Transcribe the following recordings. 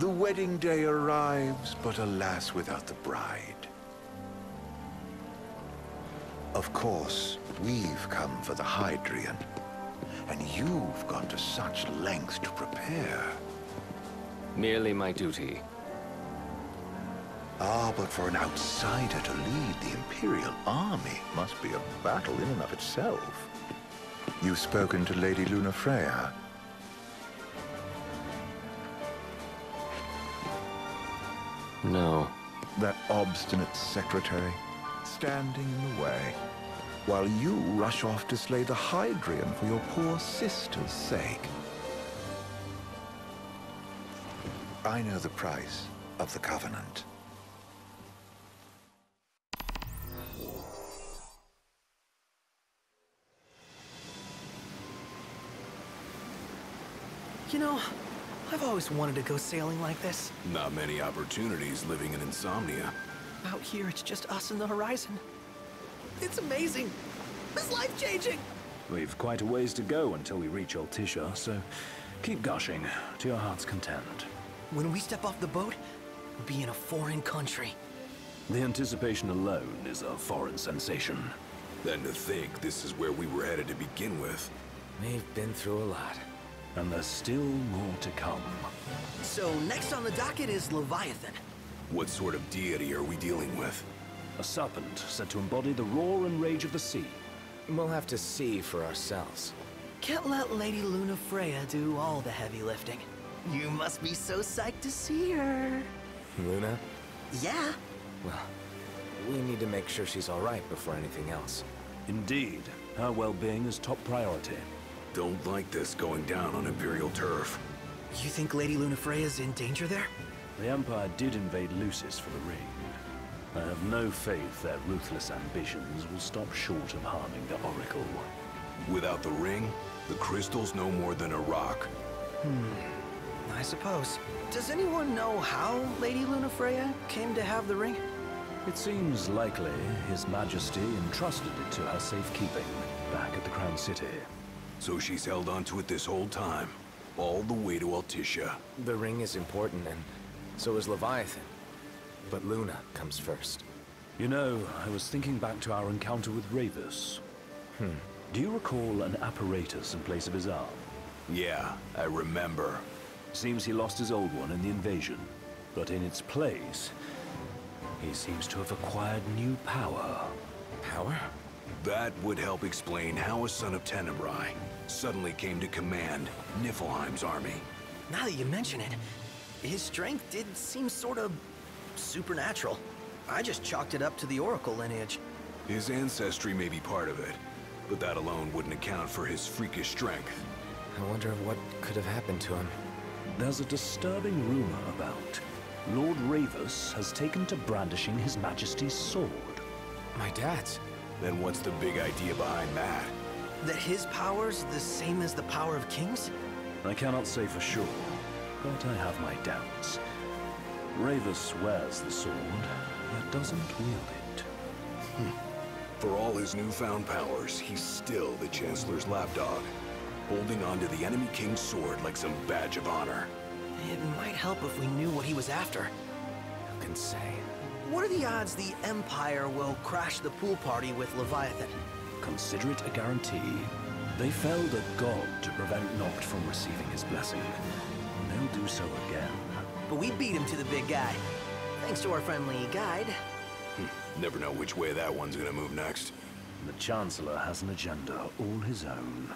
The wedding day arrives, but alas, without the bride. Of course, we've come for the Hydrian, and you've gone to such lengths to prepare. Merely my duty. Ah, but for an outsider to lead the Imperial army must be a battle in and of itself. You've spoken to Lady Lunafreya? No. That obstinate secretary, standing in the way, while you rush off to slay the Hydrian for your poor sister's sake. I know the price of the Covenant. You know, I've always wanted to go sailing like this. Not many opportunities living in Insomnia. Out here, it's just us and the horizon. It's amazing. It's life-changing. We've quite a ways to go until we reach Altissia, so keep gushing to your heart's content. When we step off the boat, we'll be in a foreign country. The anticipation alone is a foreign sensation. Then to think this is where we were headed to begin with. We've been through a lot. And there's still more to come. So next on the docket is Leviathan. What sort of deity are we dealing with? A serpent said to embody the roar and rage of the sea. We'll have to see for ourselves. Can't let Lady Lunafreya do all the heavy lifting. You must be so psyched to see her. Luna? Yeah. Well, we need to make sure she's all right before anything else. Indeed, her well-being is top priority. Don't like this going down on Imperial turf. You think Lady Lunafreya's in danger there? The Empire did invade Lucis for the ring. I have no faith their ruthless ambitions will stop short of harming the Oracle. Without the ring, the crystal's no more than a rock. I suppose. Does anyone know how Lady Lunafreya came to have the ring? It seems likely His Majesty entrusted it to her safekeeping back at the Crown City. So she's held onto it this whole time, all the way to Altissia. The ring is important, and so is Leviathan. But Luna comes first. You know, I was thinking back to our encounter with Ravus. Do you recall an apparatus in place of his arm? Yeah, I remember. Seems he lost his old one in the invasion, but in its place, he seems to have acquired new power. Power? That would help explain how a son of Tenebrae suddenly came to command Niflheim's army. Now that you mention it, his strength did seem sort of supernatural. I just chalked it up to the Oracle lineage. His ancestry may be part of it, but that alone wouldn't account for his freakish strength. I wonder what could have happened to him. There's a disturbing rumor about Lord Ravus has taken to brandishing His Majesty's sword. My dad's. Then what's the big idea behind that? That his power's the same as the power of kings? I cannot say for sure, but I have my doubts. Ravus wears the sword, yet doesn't wield it. For all his newfound powers, he's still the Chancellor's lapdog, holding on to the enemy king's sword like some badge of honor. It might help if we knew what he was after. Who can say? What are the odds the Empire will crash the pool party with Leviathan? Consider it a guarantee. They felled a god to prevent Noct from receiving his blessing. They'll do so again. But we beat him to the big guy. Thanks to our friendly guide. Never know which way that one's gonna move next. The Chancellor has an agenda all his own.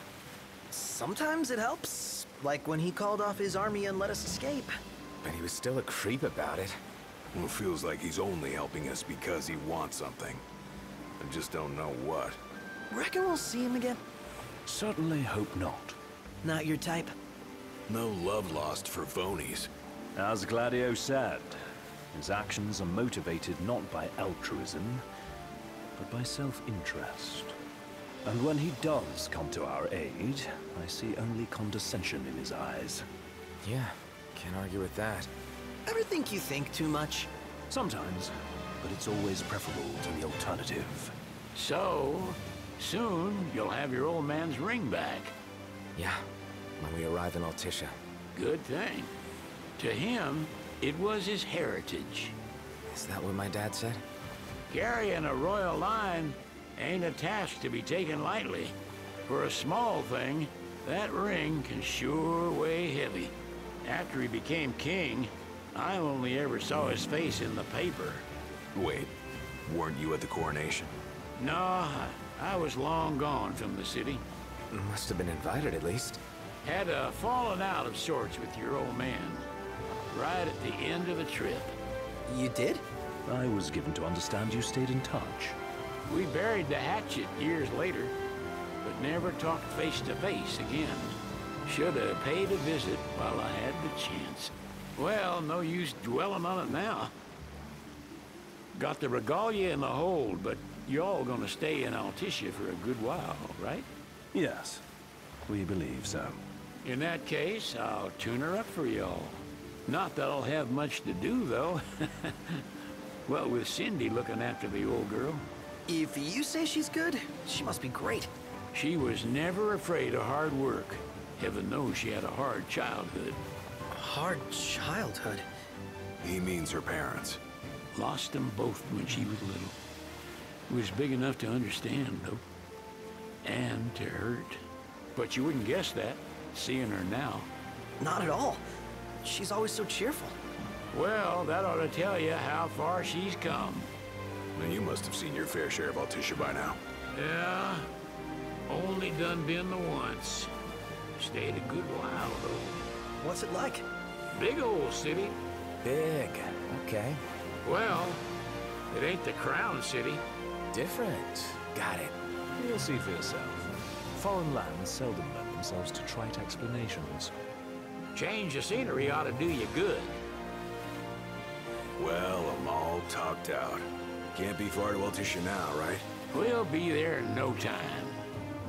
Sometimes it helps. Like when he called off his army and let us escape. But he was still a creep about it. Well, it feels like he's only helping us because he wants something. I just don't know what. Reckon we'll see him again? Certainly hope not. Not your type? No love lost for phonies. As Gladio said, his actions are motivated not by altruism, but by self-interest. And when he does come to our aid, I see only condescension in his eyes. Yeah, can't argue with that. Ever think you think too much? Sometimes, but it's always preferable to the alternative. So, soon you'll have your old man's ring back. Yeah, when we arrive in Altissia. Good thing. To him, it was his heritage. Is that what my dad said? Carrying a royal line ain't a task to be taken lightly. For a small thing, that ring can sure weigh heavy. After he became king, I only ever saw his face in the paper. Wait, weren't you at the coronation? No, I was long gone from the city. Must have been invited at least. Had a falling out of sorts with your old man. Right at the end of the trip. You did? I was given to understand you stayed in touch. We buried the hatchet years later, but never talked face to face again. Should have paid a visit while I had the chance. Well, no use dwelling on it now. Got the regalia in the hold, but y'all gonna stay in Altissia for a good while, right? Yes, we believe so. In that case, I'll tune her up for y'all. Not that I'll have much to do, though. Well, with Cindy looking after the old girl. If you say she's good, she must be great. She was never afraid of hard work. Heaven knows she had a hard childhood. Hard childhood. He means her parents. Lost them both when she was little. Was big enough to understand, though. And to hurt. But you wouldn't guess that, seeing her now. Not at all. She's always so cheerful. Well, that ought to tell you how far she's come. Then you must have seen your fair share of Altissia by now. Yeah, only done been the once. Stayed a good while, though. What's it like? Big old city. Big. Okay. Well, it ain't the crown city. Different. Got it. You'll see for yourself. Foreign lands seldom lend themselves to trite explanations. Change of scenery ought to do you good. Well, I'm all talked out. Can't be far to Altissia now, right? We'll be there in no time.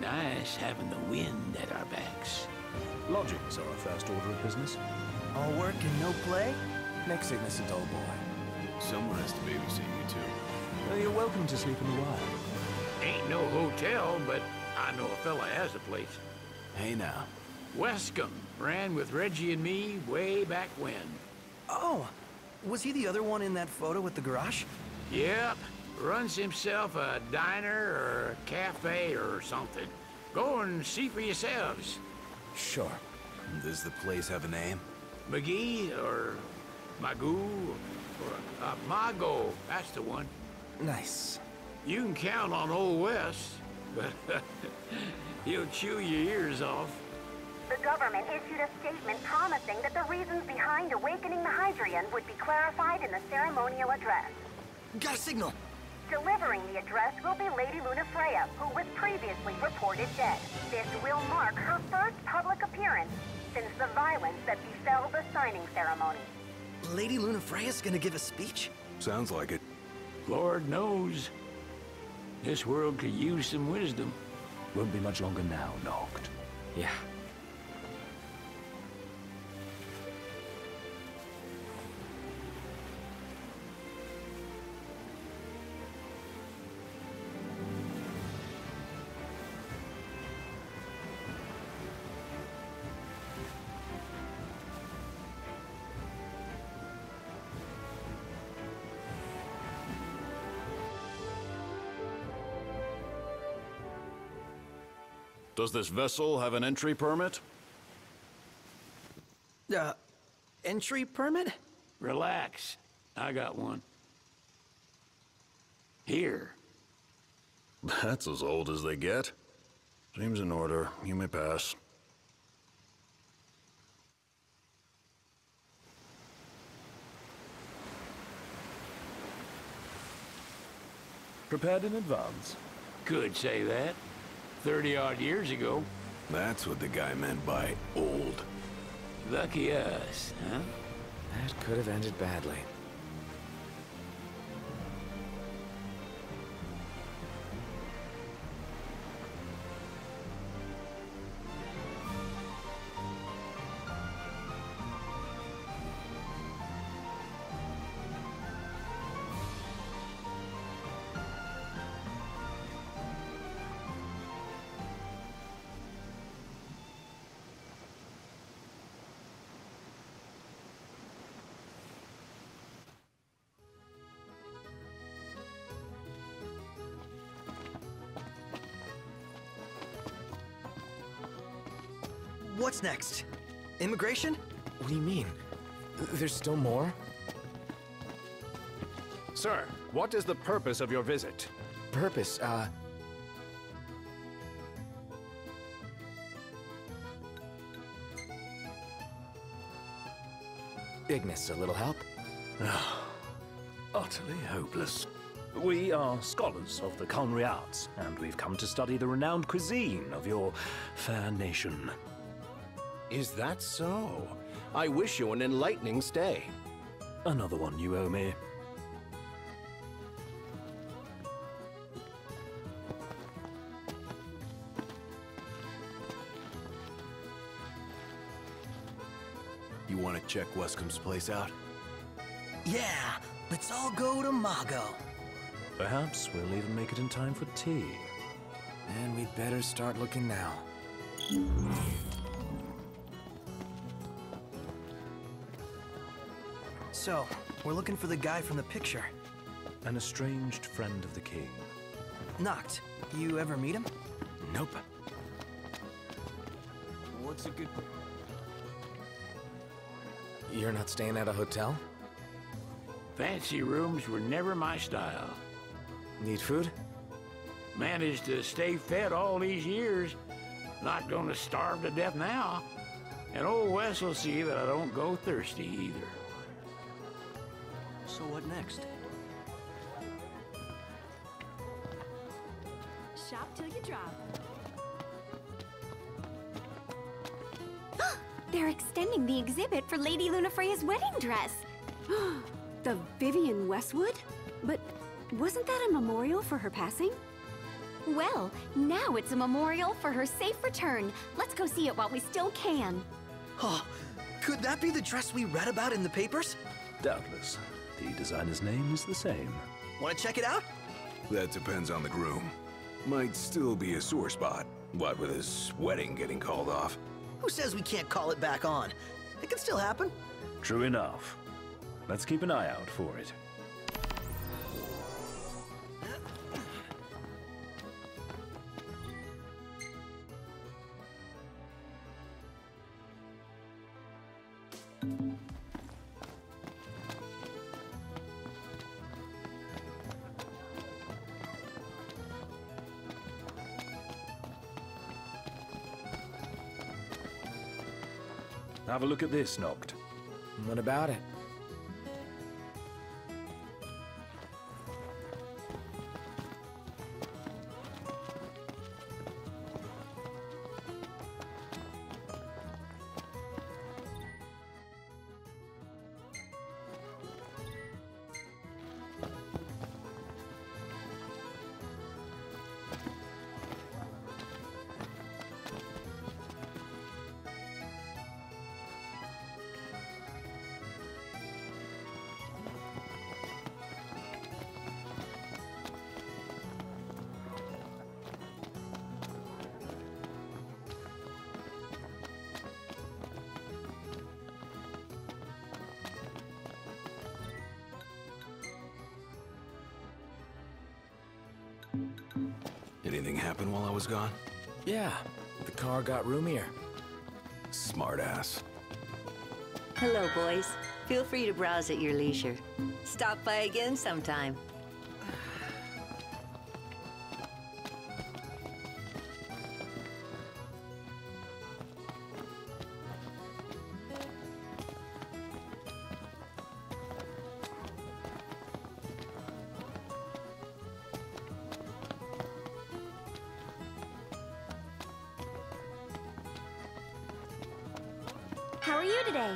Nice having the wind at our backs. Lodgings are our first order of business. All work and no play? Make sickness a dull boy. Someone has to babysit you, too. Well, you're welcome to sleep in the wild. Ain't no hotel, but I know a fella has a place. Hey now. Wescombe ran with Reggie and me way back when. Oh, was he the other one in that photo with the garage? Yep, runs himself a diner or a cafe or something. Go and see for yourselves. Sure. Does the place have a name? McGee or Magoo or Mago, that's the one. Nice. You can count on Old West, but he'll chew your ears off. The government issued a statement promising that the reasons behind awakening the Hydrian would be clarified in the ceremonial address. Got a signal. Delivering the address will be Lady Lunafreya, who was previously reported dead. This will mark her first public appearance since the violence that befell the signing ceremony. Lady Lunafreya's gonna give a speech? Sounds like it. Lord knows. This world could use some wisdom. Won't be much longer now, Noct. Yeah. Does this vessel have an entry permit? Entry permit? Relax. I got one. Here. That's as old as they get. Seems in order. You may pass. Prepared in advance? Could say that. 30-odd years ago. That's what the guy meant by old. Lucky us, huh? That could have ended badly. What's next? Immigration? What do you mean? There's still more? Sir, what is the purpose of your visit? Purpose, Ignis, a little help? Utterly hopeless. We are scholars of the culinary arts, and we've come to study the renowned cuisine of your fair nation. Is that so? I wish you an enlightening stay. Another one you owe me. You want to check Wescom's place out? Yeah, let's all go to Mago. Perhaps we'll even make it in time for tea. And we'd better start looking now. So, we're looking for the guy from the picture. An estranged friend of the king. Noct, you ever meet him? Nope. What's a good... You're not staying at a hotel? Fancy rooms were never my style. Need food? Managed to stay fed all these years. Not gonna starve to death now. And old Wes will see that I don't go thirsty either. So what next? Shop till you drop. They're extending the exhibit for Lady Lunafreya's wedding dress. The Vivian Westwood? But wasn't that a memorial for her passing? Well, now it's a memorial for her safe return. Let's go see it while we still can. Oh, could that be the dress we read about in the papers? Doubtless. The designer's name is the same. Want to check it out? That depends on the groom. Might still be a sore spot. What with his wedding getting called off? Who says we can't call it back on? It can still happen. True enough. Let's keep an eye out for it. Have a look at this, Noct. What about it? Anything happen while I was gone? Yeah, the car got roomier. Smartass. Hello, boys. Feel free to browse at your leisure. Stop by again sometime. How are you today?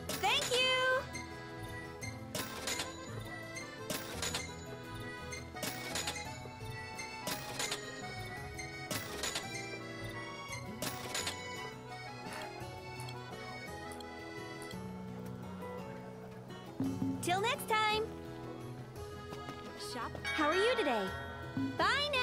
Thank you! Till next time! Shop. How are you today? Bye now!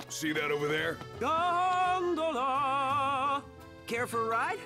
See that over there? Gondola! Care for a ride?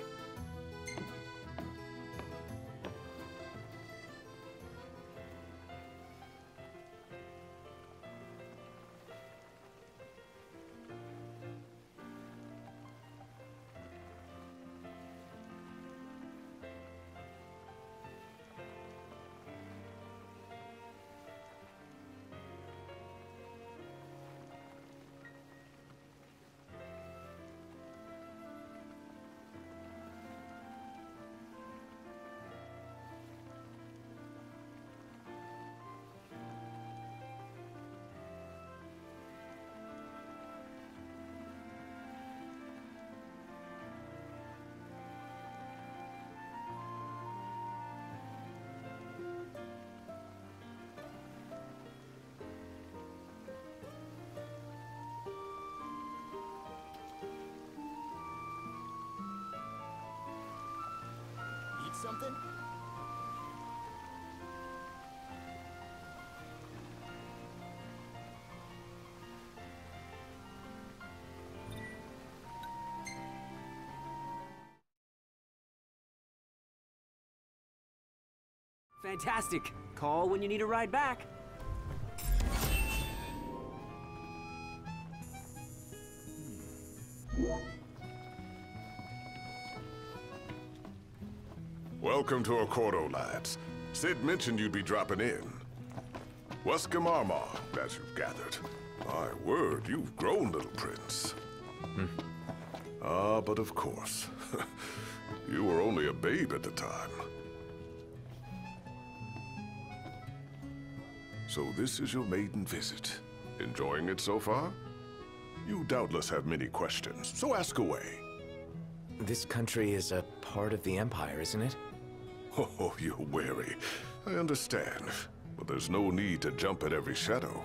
something? Fantastic. Call when you need a ride back. Welcome to Accordo, lads. Sid mentioned you'd be dropping in. Weskamarma, as you've gathered. My word, you've grown, little prince. Ah, but of course. You were only a babe at the time. So this is your maiden visit. Enjoying it so far? You doubtless have many questions, so ask away. This country is a part of the Empire, isn't it? Oh, you're wary. I understand. But there's no need to jump at every shadow.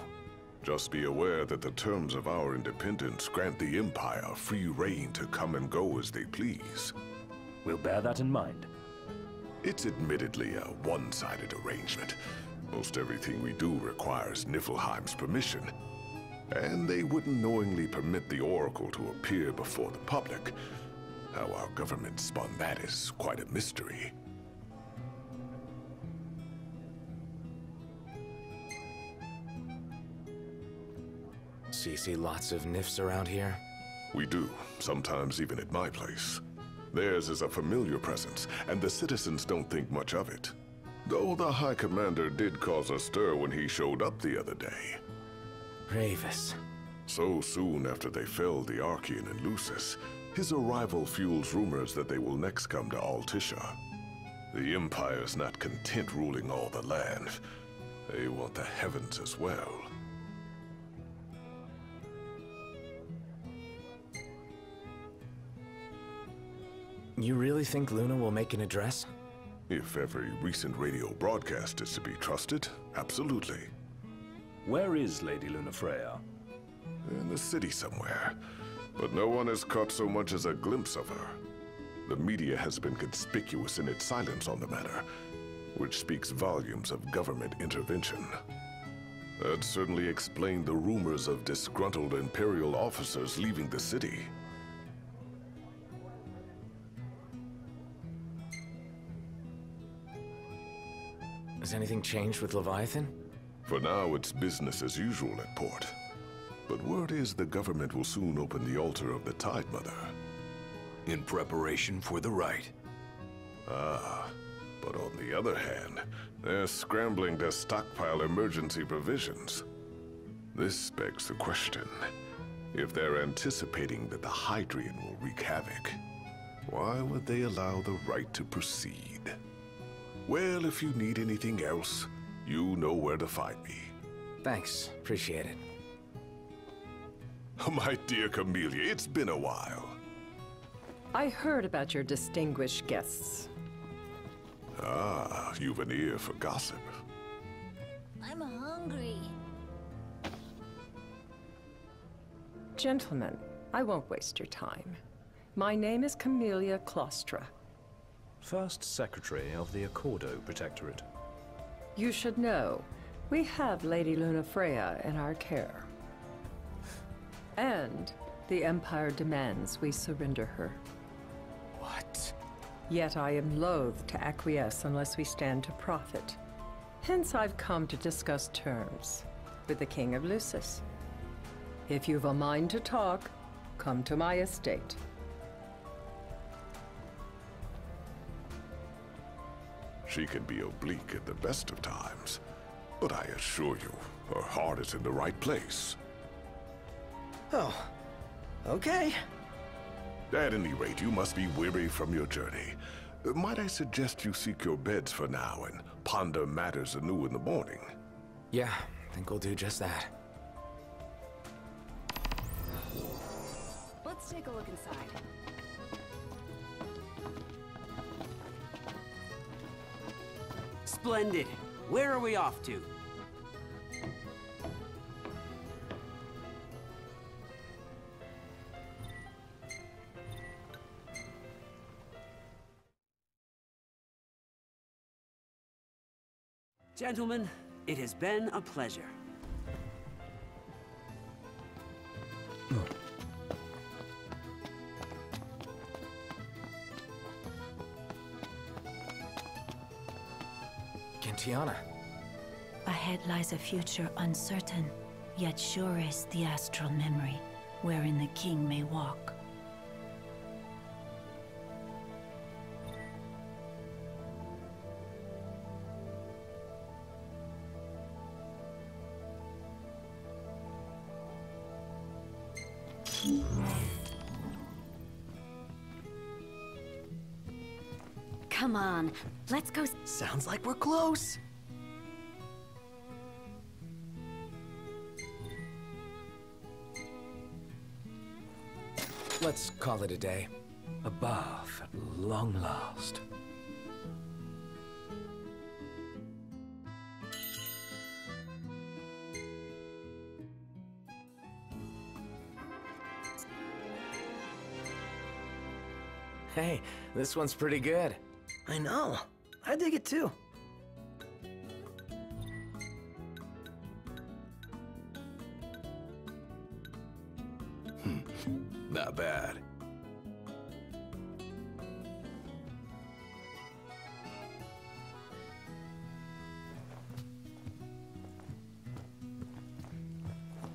Just be aware that the terms of our independence grant the Empire free reign to come and go as they please. We'll bear that in mind. It's admittedly a one-sided arrangement. Most everything we do requires Niflheim's permission. And they wouldn't knowingly permit the Oracle to appear before the public. How our government spun that is quite a mystery. So you see lots of Nifs around here? We do, sometimes even at my place. Theirs is a familiar presence, and the citizens don't think much of it. Though the High Commander did cause a stir when he showed up the other day. Ravis. So soon after they felled the Archean and Lucis, his arrival fuels rumors that they will next come to Altisha. The Empire's not content ruling all the land. They want the heavens as well. You really think Luna will make an address? If every recent radio broadcast is to be trusted, absolutely. Where is Lady Lunafreya? In the city somewhere. But no one has caught so much as a glimpse of her. The media has been conspicuous in its silence on the matter, which speaks volumes of government intervention. That certainly explained the rumors of disgruntled Imperial officers leaving the city. Has anything changed with Leviathan? For now, it's business as usual at port. But word is the government will soon open the altar of the Tide Mother. In preparation for the rite. Ah, but on the other hand, they're scrambling to stockpile emergency provisions. This begs the question, if they're anticipating that the Hydrian will wreak havoc, why would they allow the rite to proceed? Well, if you need anything else, you know where to find me. Thanks, appreciate it. My dear Camellia, it's been a while. I heard about your distinguished guests. Ah, you've an ear for gossip. I'm hungry. Gentlemen, I won't waste your time. My name is Camellia Claustra. First Secretary of the Accordo Protectorate. You should know, we have Lady Lunafreya in our care. And the Empire demands we surrender her. What? Yet I am loath to acquiesce unless we stand to profit. Hence I've come to discuss terms with the King of Lucis. If you've a mind to talk, come to my estate. She can be oblique at the best of times, but I assure you, her heart is in the right place. Oh, okay. At any rate, you must be weary from your journey. Might I suggest you seek your beds for now and ponder matters anew in the morning? Yeah, I think we'll do just that. Let's take a look inside. Splendid. Where are we off to? Gentlemen, it has been a pleasure. Tiana. Ahead lies a future uncertain, yet sure is the astral memory, wherein the king may walk. Come on, let's go. Sounds like we're close. Let's call it a day. A bath at long last. Hey, this one's pretty good. I know. I dig it too. Not bad.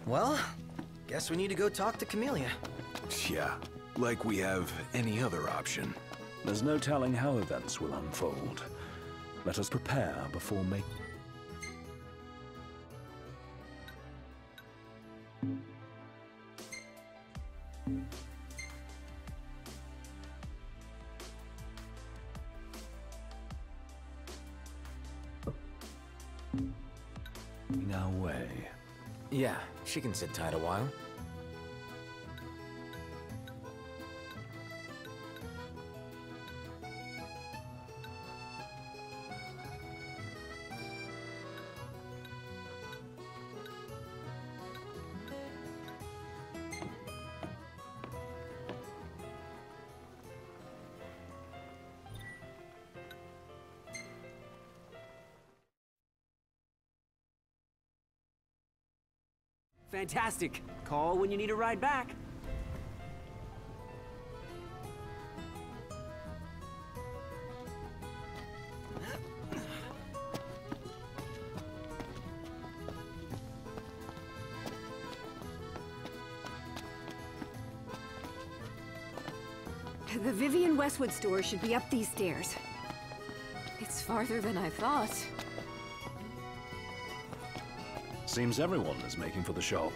Well, guess we need to go talk to Camellia. Yeah, like we have any other option. There's no telling how events will unfold. Let us prepare before making... our way. Yeah, she can sit tight a while. Fantastic. Call when you need a ride back. The Vivian Westwood store should be up these stairs. It's farther than I thought. Seems everyone is making for the shop.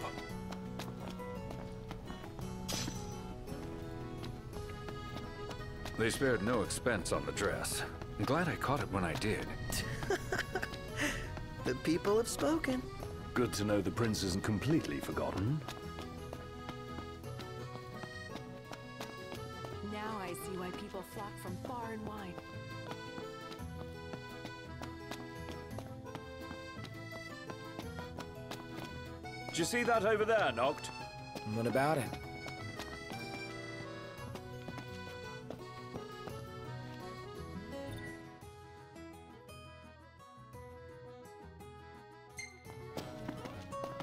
They spared no expense on the dress. I'm glad I caught it when I did. The people have spoken. Good to know the prince isn't completely forgotten. Now I see why people flock from far and wide. Did you see that over there, Noct? What about it?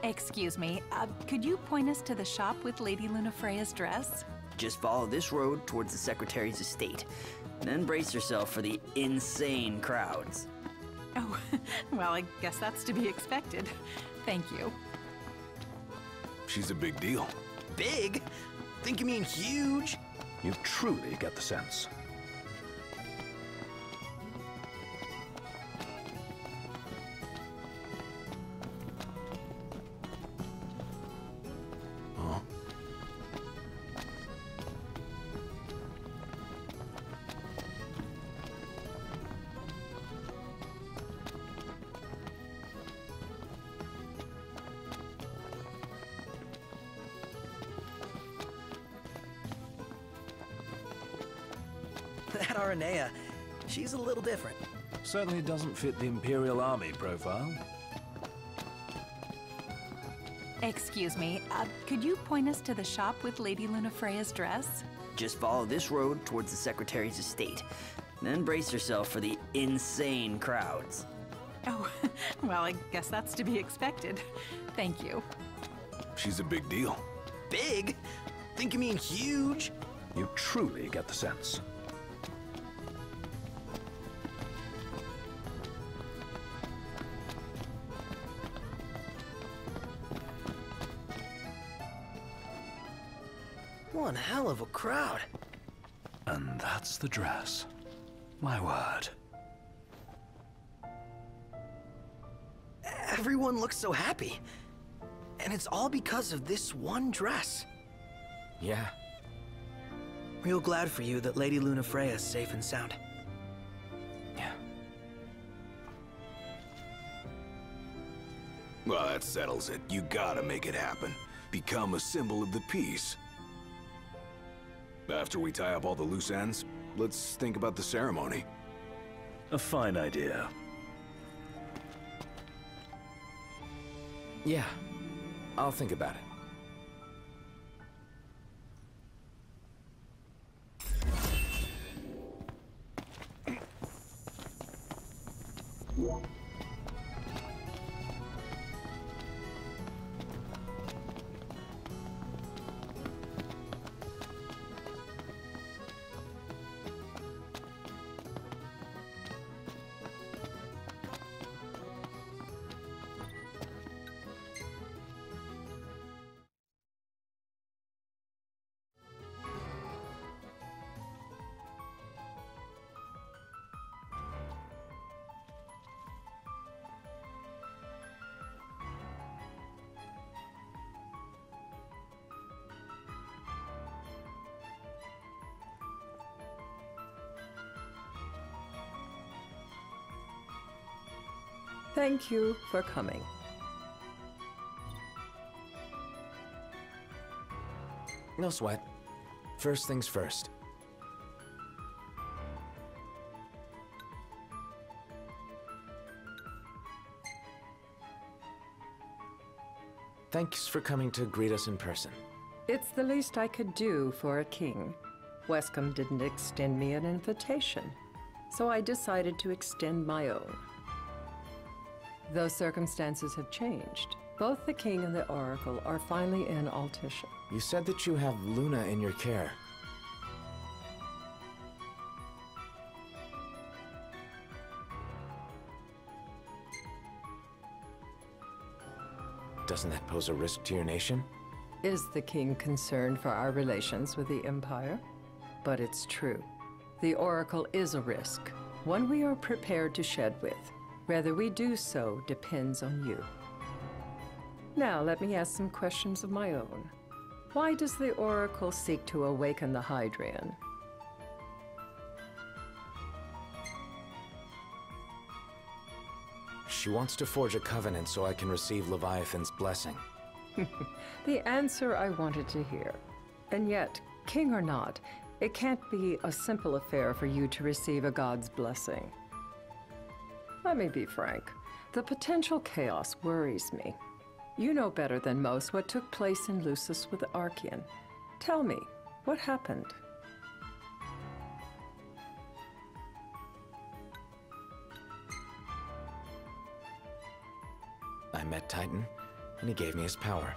Excuse me, could you point us to the shop with Lady Lunafreya's dress? Just follow this road towards the Secretary's estate. Then brace yourself for the insane crowds. Oh, well, I guess that's to be expected. Thank you. She's a big deal. Big? Think you mean huge? You truly get the sense. That Aranea, she's a little different. Certainly doesn't fit the Imperial Army profile. Excuse me, could you point us to the shop with Lady Lunafreya's dress? Just follow this road towards the Secretary's estate. Then brace yourself for the insane crowds. Oh, well, I guess that's to be expected. Thank you. She's a big deal. Big? Think you mean huge? You truly get the sense. One hell of a crowd. And that's the dress. My word. Everyone looks so happy. And it's all because of this one dress. Yeah. Real glad for you that Lady Lunafreya's safe and sound. Yeah. Well, that settles it. You gotta make it happen. Become a symbol of the peace. After we tie up all the loose ends, let's think about the ceremony. A fine idea. Yeah. I'll think about it. Thank you for coming. No sweat. First things first. Thanks for coming to greet us in person. It's the least I could do for a king. Wescom didn't extend me an invitation, so I decided to extend my own. Those circumstances have changed. Both the king and the oracle are finally in Altissia. You said that you have Luna in your care. Doesn't that pose a risk to your nation? Is the king concerned for our relations with the Empire? But it's true. The oracle is a risk, one we are prepared to shed with. Whether we do so depends on you. Now, let me ask some questions of my own. Why does the oracle seek to awaken the Hydrian? She wants to forge a covenant so I can receive Leviathan's blessing. The answer I wanted to hear. And yet, king or not, it can't be a simple affair for you to receive a god's blessing. Let me be frank. The potential chaos worries me. You know better than most what took place in Lucis with the Archean. Tell me, what happened? I met Titan, and he gave me his power.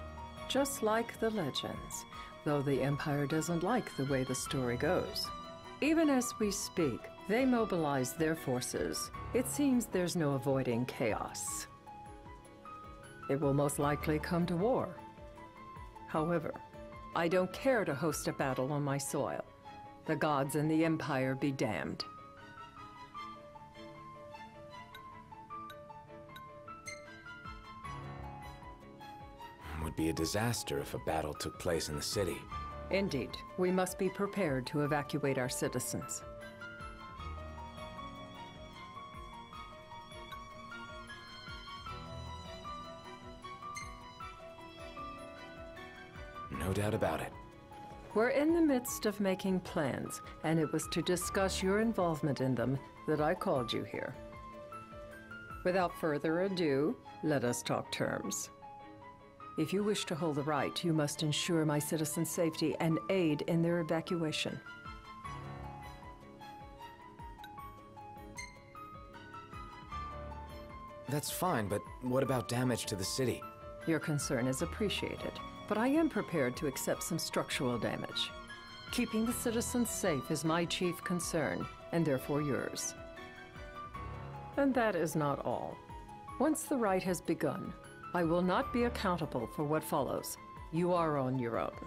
Just like the legends, though the Empire doesn't like the way the story goes. Even as we speak, they mobilize their forces. It seems there's no avoiding chaos. It will most likely come to war. However, I don't care to host a battle on my soil. The gods and the Empire be damned. It would be a disaster if a battle took place in the city. Indeed, we must be prepared to evacuate our citizens. No doubt about it. We're in the midst of making plans, and it was to discuss your involvement in them that I called you here. Without further ado, let us talk terms. If you wish to hold the right, you must ensure my citizens' safety and aid in their evacuation. That's fine, but what about damage to the city? Your concern is appreciated, but I am prepared to accept some structural damage. Keeping the citizens safe is my chief concern, and therefore yours. And that is not all. Once the rite has begun, I will not be accountable for what follows. You are on your own.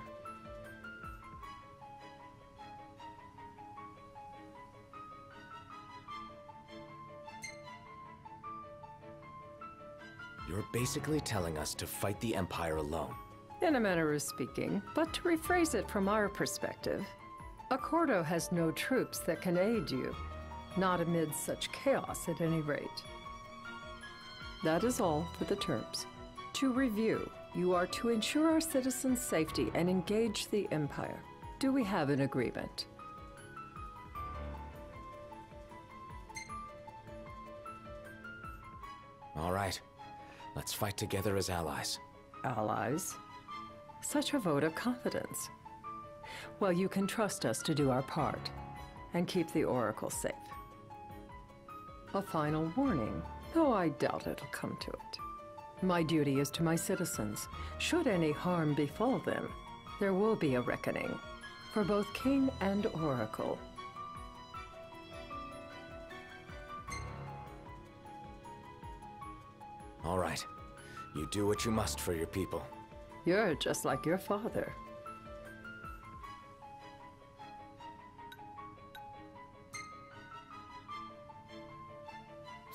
You're basically telling us to fight the Empire alone. In a manner of speaking, but to rephrase it from our perspective, Accordo has no troops that can aid you, not amid such chaos at any rate. That is all for the terms. To review, you are to ensure our citizens' safety and engage the Empire. Do we have an agreement? All right. Let's fight together as allies. Allies? Such a vote of confidence. Well, you can trust us to do our part and keep the Oracle safe. A final warning, though I doubt it'll come to it. My duty is to my citizens. Should any harm befall them, there will be a reckoning for both King and Oracle. All right. You do what you must for your people. You're just like your father.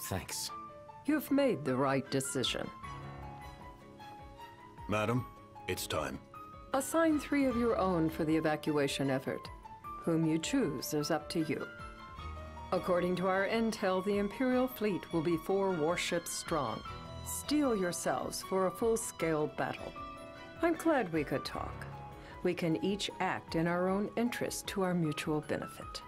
Thanks. You've made the right decision. Madam, it's time. Assign 3 of your own for the evacuation effort. Whom you choose is up to you. According to our intel, the Imperial fleet will be 4 warships strong. Steel yourselves for a full-scale battle. I'm glad we could talk. We can each act in our own interest to our mutual benefit.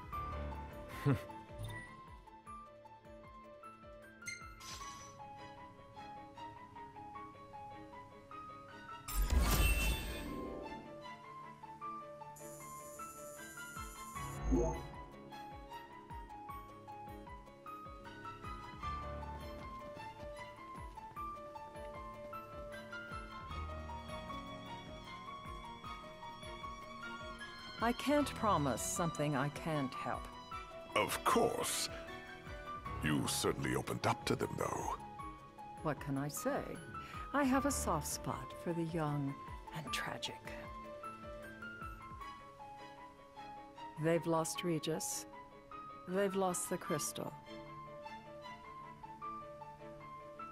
I can't promise something I can't help. Of course. You certainly opened up to them, though. What can I say? I have a soft spot for the young and tragic. They've lost Regis. They've lost the crystal.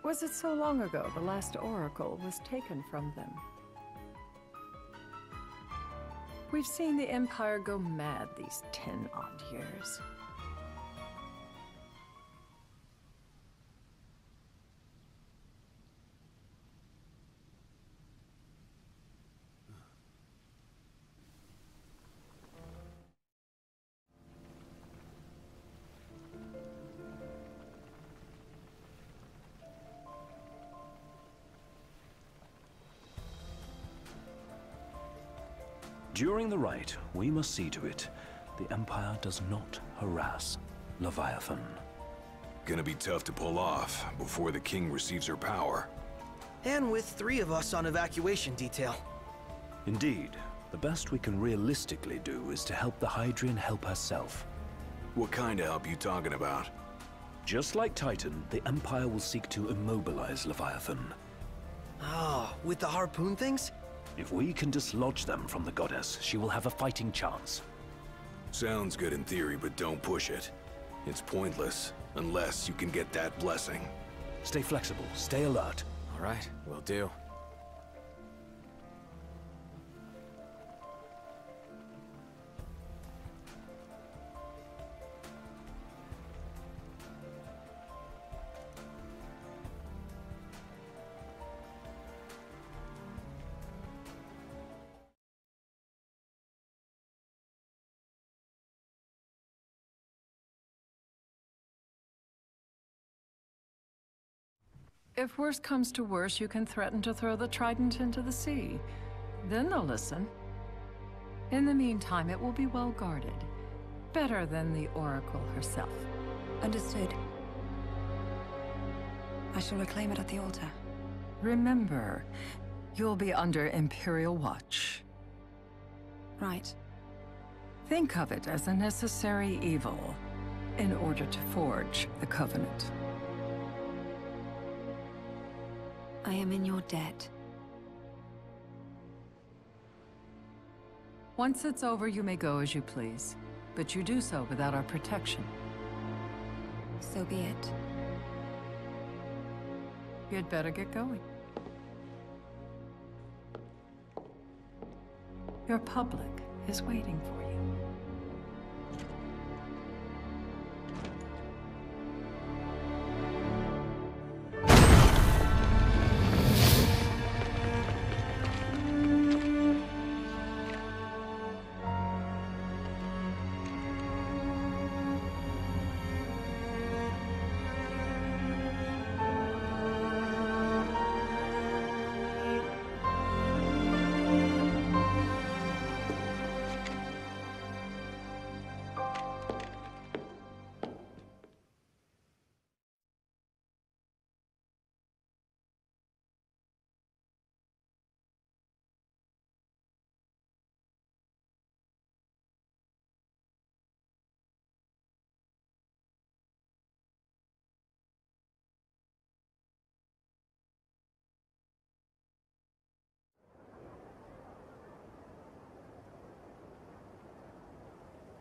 Was it so long ago the last oracle was taken from them? We've seen the Empire go mad these 10-odd years. During the rite, we must see to it the Empire does not harass Leviathan. Gonna be tough to pull off before the king receives her power. And with 3 of us on evacuation detail. Indeed. The best we can realistically do is to help the Hydrian help herself. What kind of help you talking about? Just like Titan, the Empire will seek to immobilize Leviathan. Oh, with the harpoon things? If we can dislodge them from the goddess, she will have a fighting chance. Sounds good in theory, but don't push it. It's pointless, unless you can get that blessing. Stay flexible, stay alert. All right, will do. If worse comes to worse, you can threaten to throw the trident into the sea. Then they'll listen. In the meantime, it will be well guarded. Better than the Oracle herself. Understood. I shall reclaim it at the altar. Remember, you'll be under Imperial watch. Right. Think of it as a necessary evil in order to forge the Covenant. I am in your debt. Once it's over, you may go as you please, but you do so without our protection. So be it. You'd better get going. Your public is waiting for you.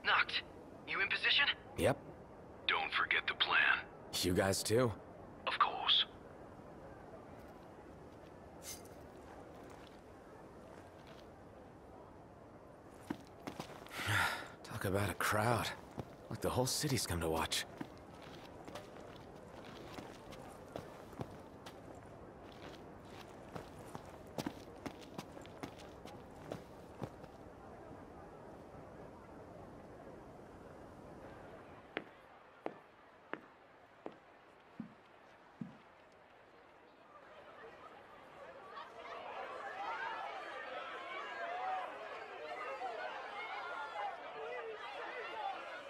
Knocked. You in position? Yep. Don't forget the plan. You guys too? Of course. Talk about a crowd. Like the whole city's come to watch.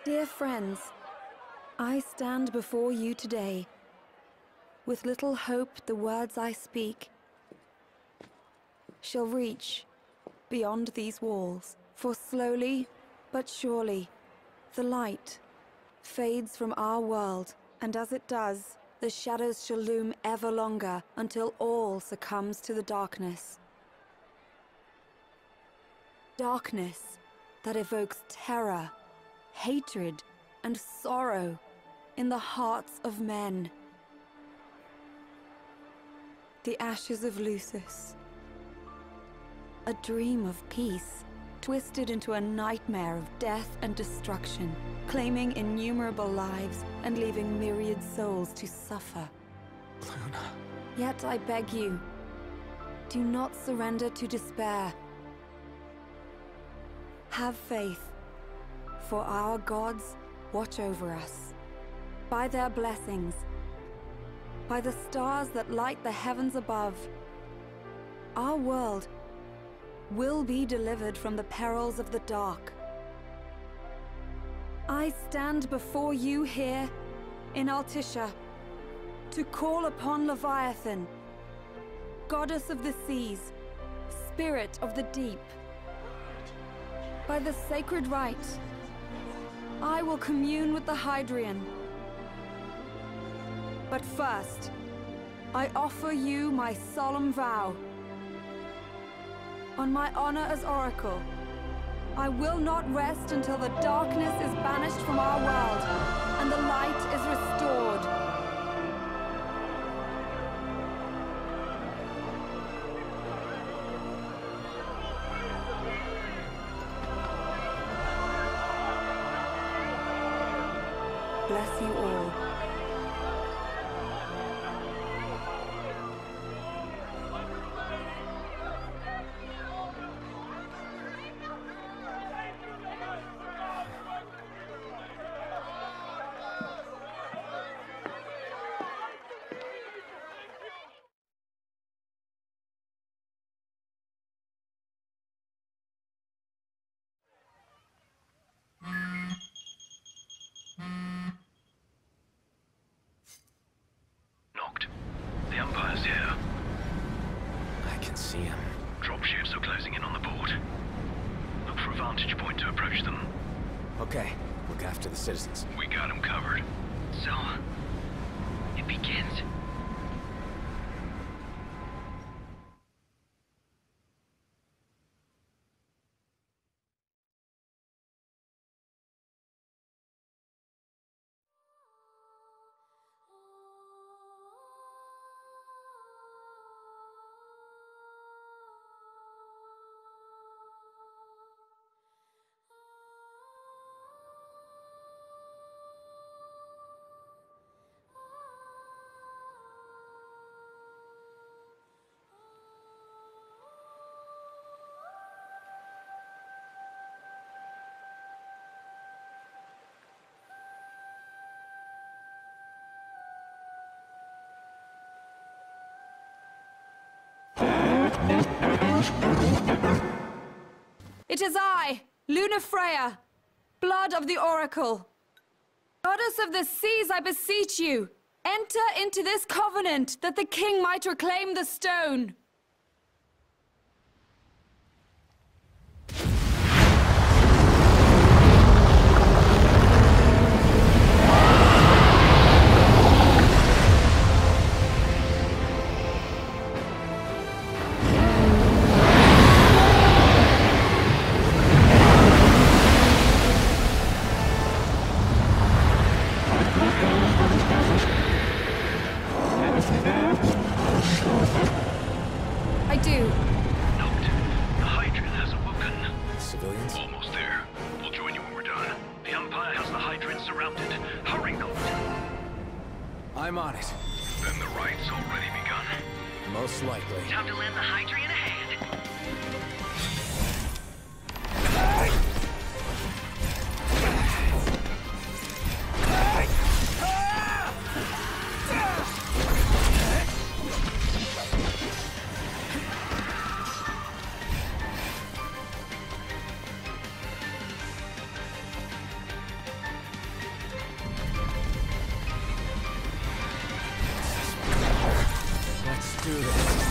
Dear friends, I stand before you today. With little hope the words I speak shall reach beyond these walls. For slowly but surely, the light fades from our world, and as it does, the shadows shall loom ever longer until all succumbs to the darkness. Darkness that evokes terror, hatred, and sorrow in the hearts of men. The ashes of Lucis. A dream of peace, twisted into a nightmare of death and destruction, claiming innumerable lives and leaving myriad souls to suffer. Luna. Yet I beg you, do not surrender to despair. Have faith. For our gods watch over us. By their blessings, by the stars that light the heavens above, our world will be delivered from the perils of the dark. I stand before you here in Altissia to call upon Leviathan, goddess of the seas, spirit of the deep. By the sacred rite, I will commune with the Hydrian. But first, I offer you my solemn vow. On my honor as Oracle, I will not rest until the darkness is banished from our world and the light is restored. Bless you all. see him. Dropships are closing in on the board. Look for a vantage point to approach them. Okay, look after the citizens. We got them covered. So, it begins. It is I, Lunafreya, blood of the Oracle. Goddess of the seas, I beseech you, enter into this covenant that the king might reclaim the stone. I do. Note, the Hydrian has awoken. Civilians? Almost there. We'll join you when we're done. The Empire has the Hydrian surrounded. Hurry, Note. I'm on it. Then the right's already begun. Most likely. Time to lend the Hydrian a hand. Let's do this.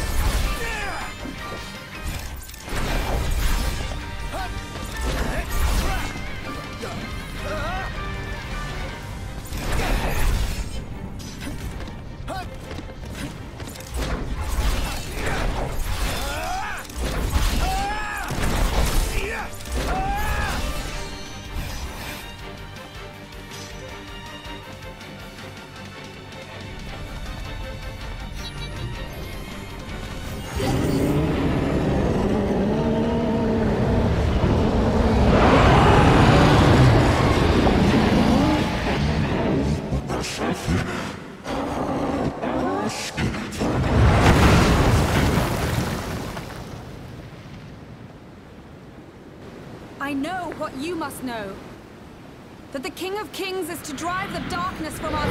I know what you must know. That the King of Kings is to drive the darkness from our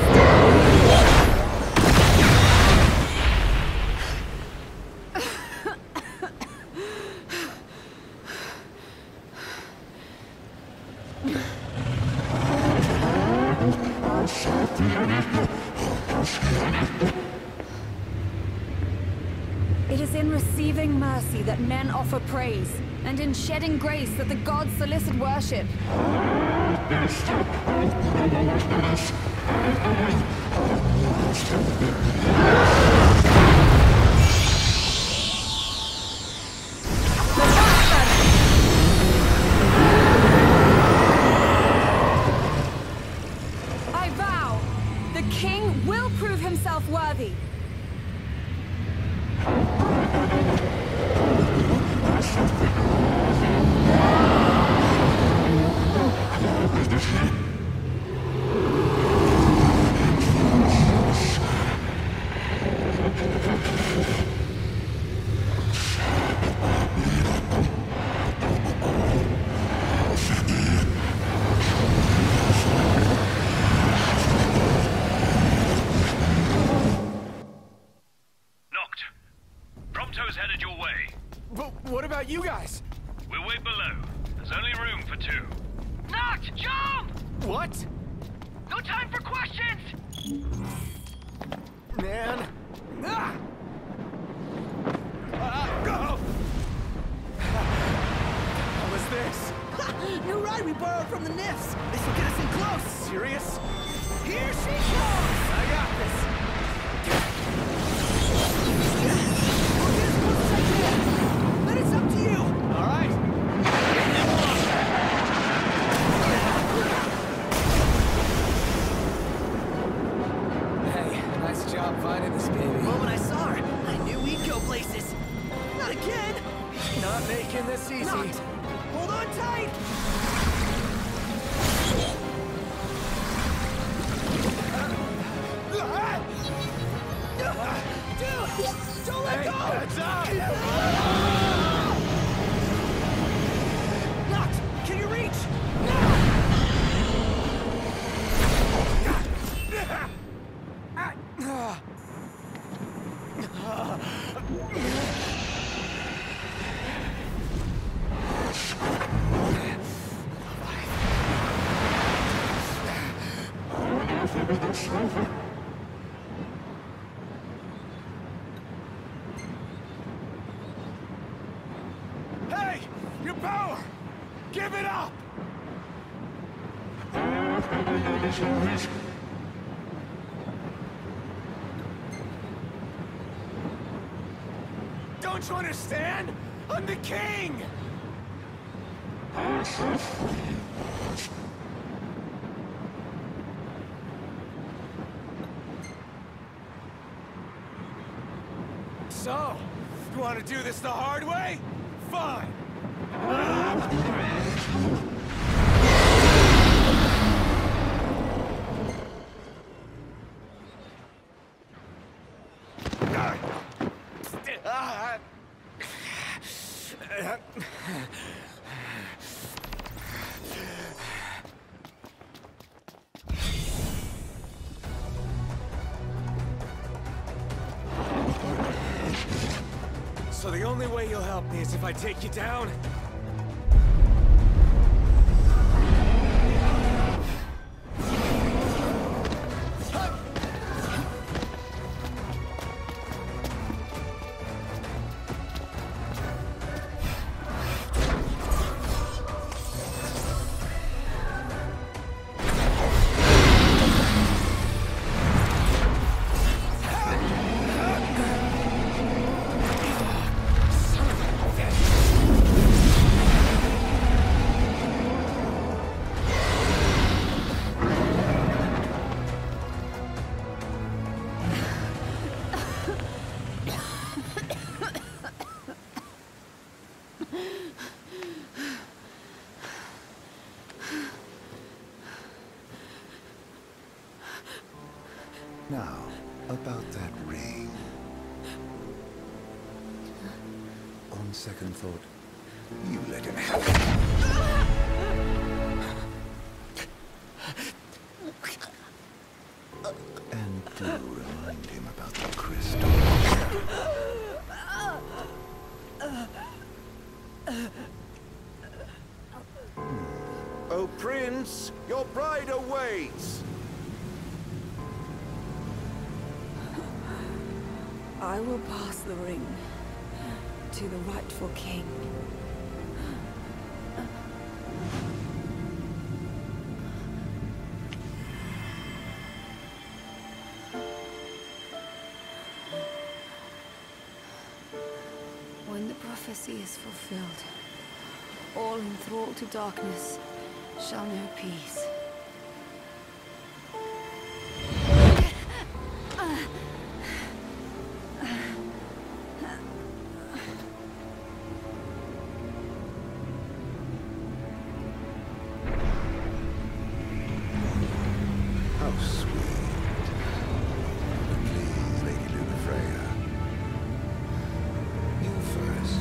It is in receiving mercy that men offer praise, and in shedding grace that the gods solicit worship. I vow, the king will prove himself worthy. Prompto's headed your way. But what about you guys? We'll wait below. There's only room for two. Noct, jump! What? No time for questions! Man. Ah! slide we borrowed from the Nifs. This will get us in close. Serious? Here she comes! I got this. I'll get as close as I can. But it's up to you. All right. Hey, nice job finding this baby. The moment I saw her, I knew we'd go places. Not again. Not making this easy. Not. Hold on tight. Dude, don't let go! Heads up! Noct, can you reach? Hey! Your power! Give it up! Don't you understand? I'm the king! So, you want to do this the hard way? Fine! So the only way you'll help me is if I take you down? Now, about that ring. On second thought, you let him have it. And do remind him about the crystal. Oh, Prince, your bride awaits! I will pass the ring to the rightful king. When the prophecy is fulfilled, all enthralled to darkness shall know peace. How sweet. But please, Lady Lunafreya. You first.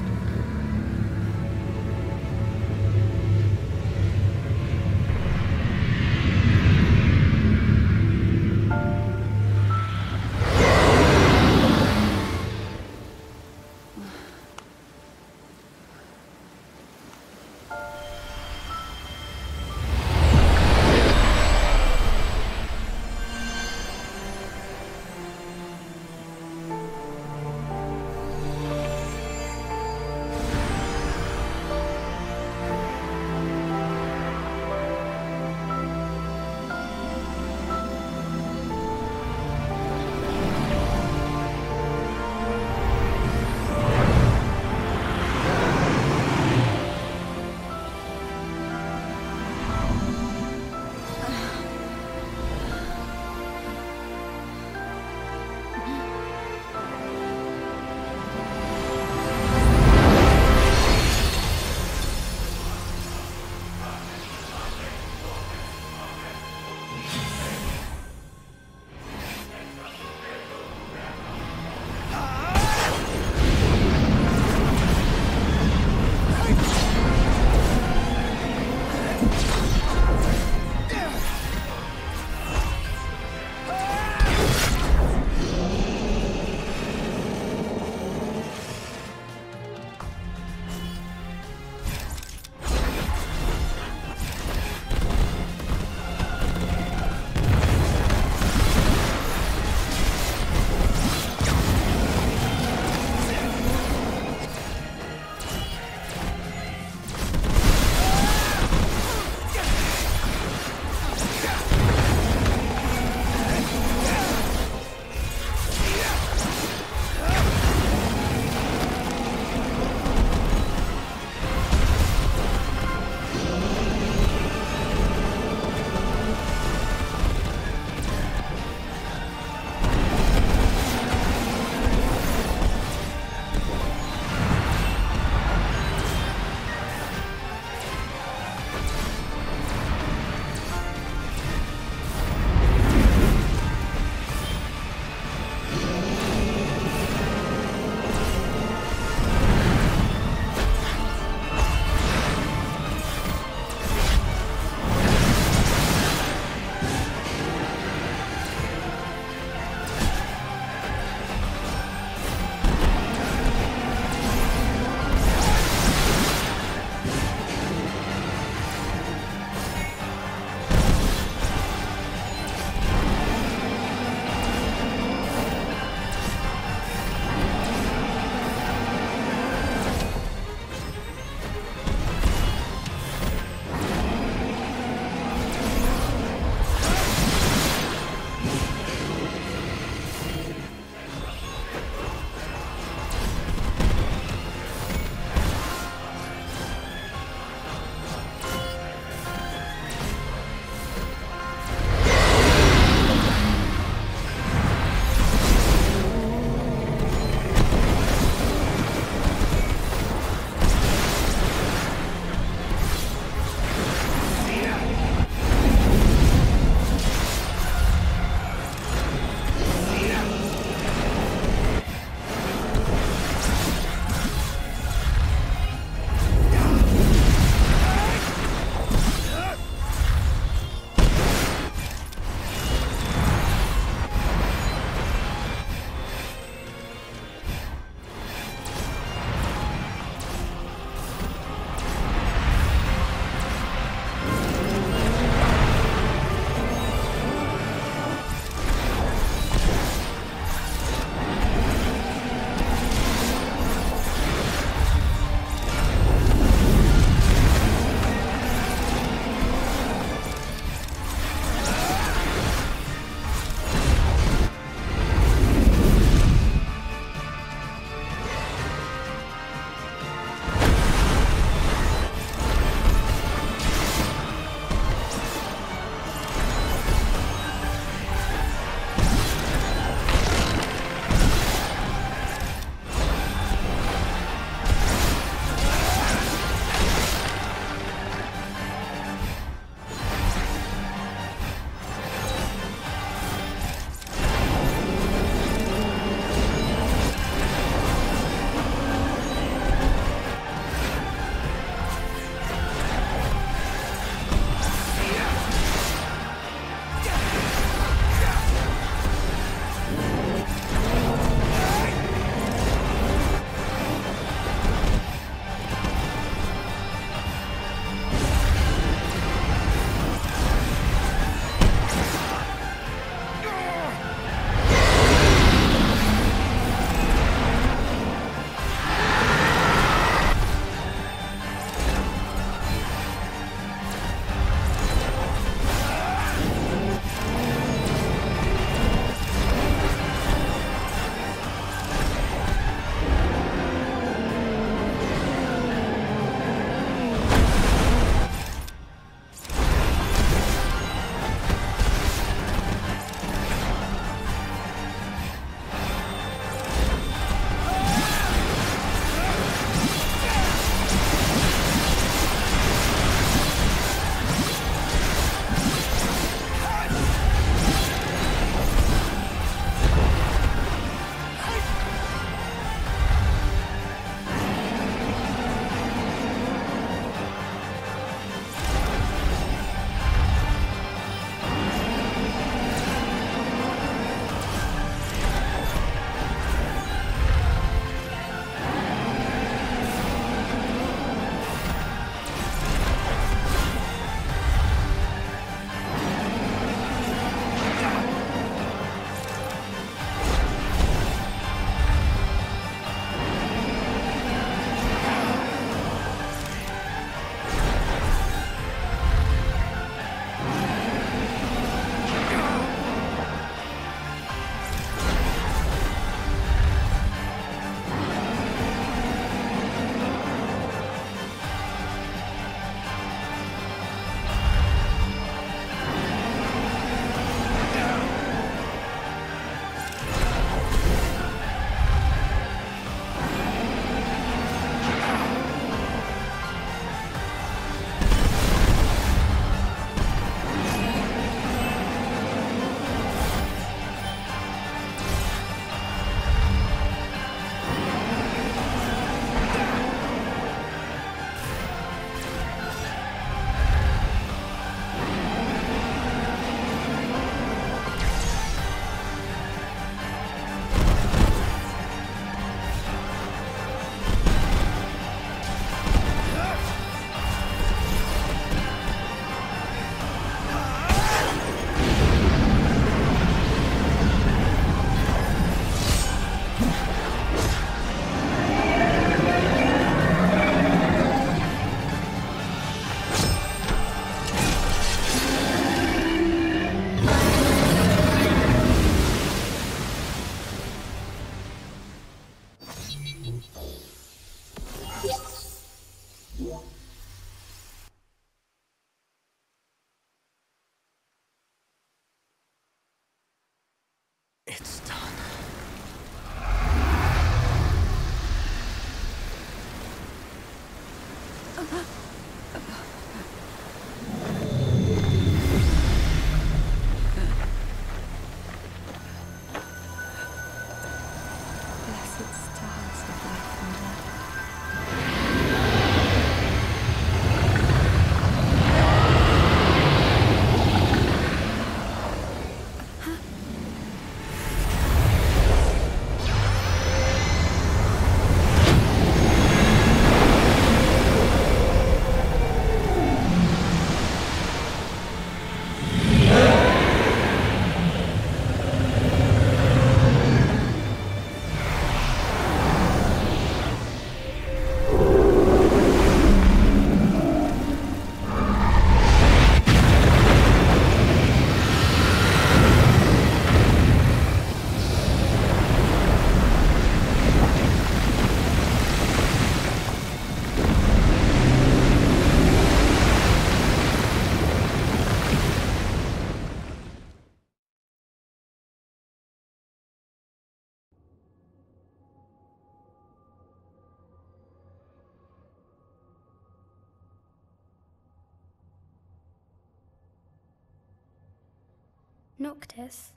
Noctis?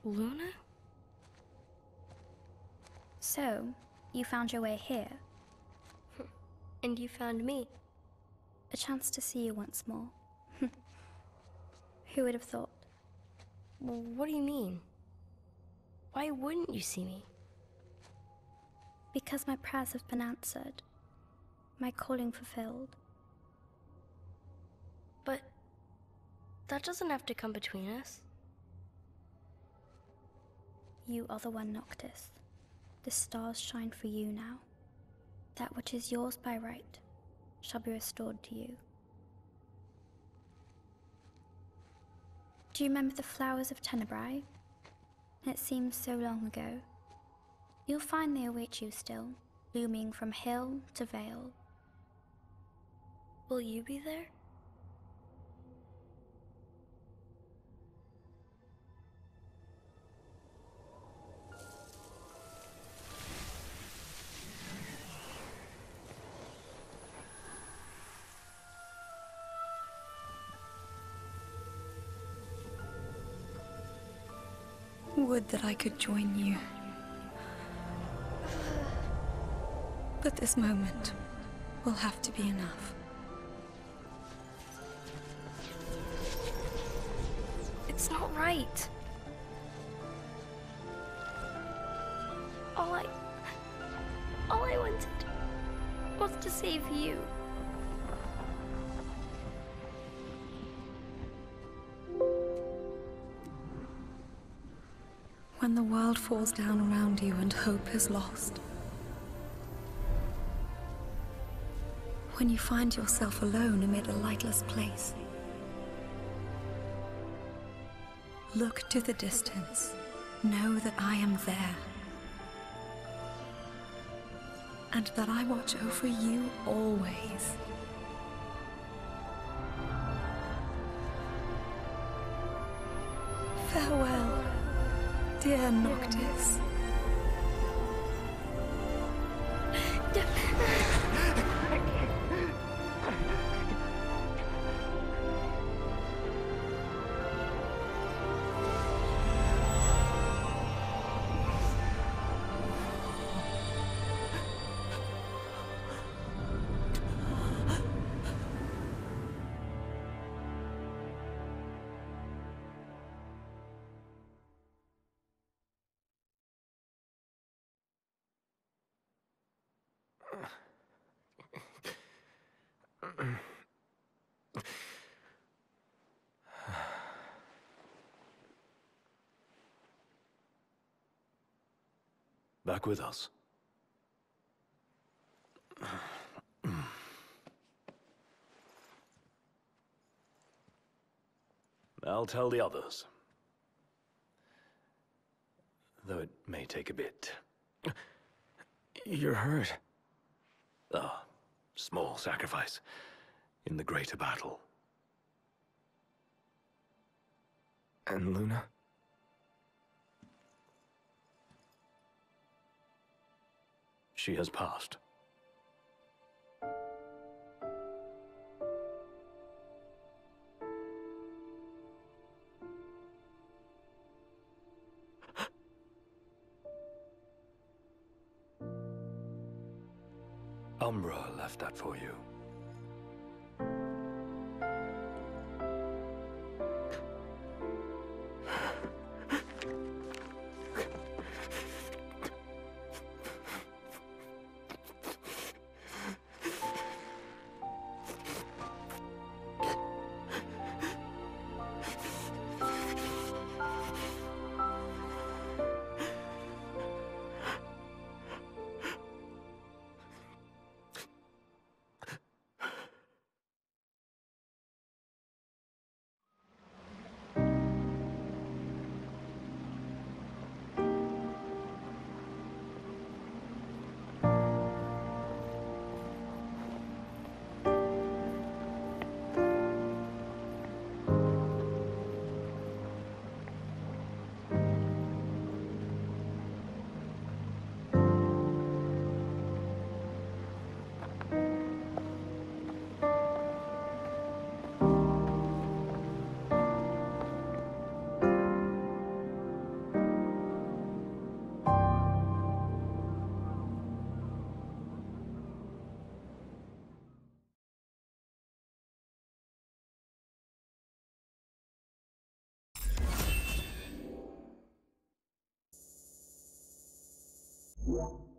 Luna? So, you found your way here. And you found me. A chance to see you once more. Who would have thought? Well, what do you mean? Why wouldn't you see me? Because my prayers have been answered. My calling fulfilled. But that doesn't have to come between us. You are the one, Noctis. The stars shine for you now. That which is yours by right shall be restored to you. Do you remember the flowers of Tenebrae? It seems so long ago. You'll find they await you still, blooming from hill to vale. Will you be there? Would that I could join you. But this moment will have to be enough. It's not right. All I wanted was to save you. When the world falls down around you and hope is lost. When you find yourself alone amid a lightless place. Look to the distance. Know that I am there. And that I watch over you always. Farewell, dear Noctis. Back with us. I'll tell the others. Though it may take a bit. You're hurt. A small sacrifice in the greater battle. And Luna? she has passed. Umbra left that for you. Yeah.